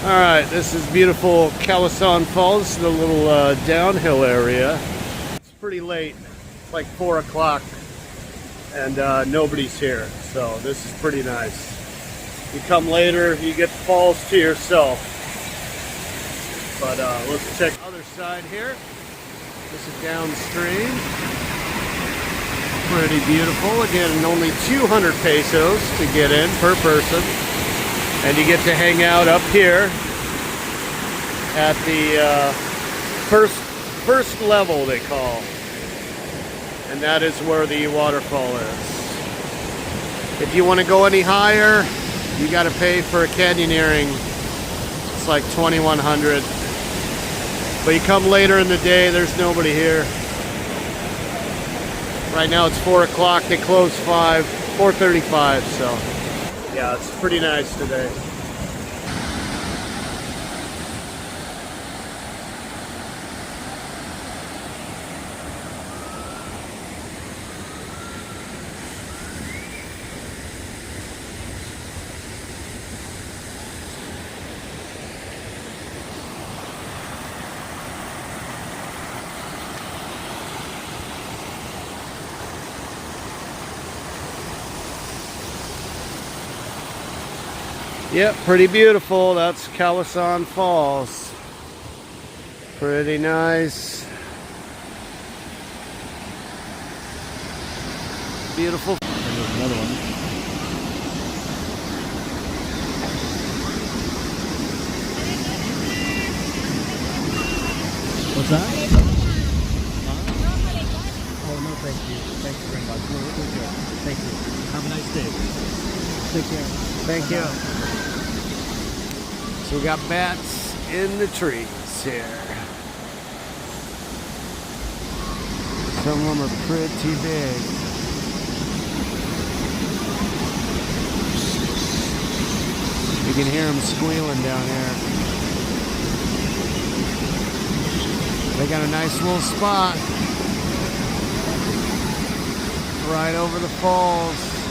Alright, this is beautiful Kawasan Falls, the little downhill area. It's pretty late, it's like 4 o'clock, and nobody's here, so this is pretty nice. You come later, you get the falls to yourself. But let's check the other side here. This is downstream. Pretty beautiful. Again, only 200 pesos to get in per person. And you get to hang out up here at the first level, they call. And that is where the waterfall is. If you want to go any higher, you got to pay for a canyoneering. It's like 2,100. But you come later in the day, there's nobody here. Right now it's 4 o'clock, they close 4:35, so yeah, it's pretty nice today. Yep, pretty beautiful. That's Kawasan Falls. Pretty nice. Beautiful. There's another one. What's that? Oh, no, thank you. Thank you very much. No, we're good. Thank you. Have a nice day. Take care. Thank you. So we got bats in the trees here. Some of them are pretty big. You can hear them squealing down here. They got a nice little spot right over the falls.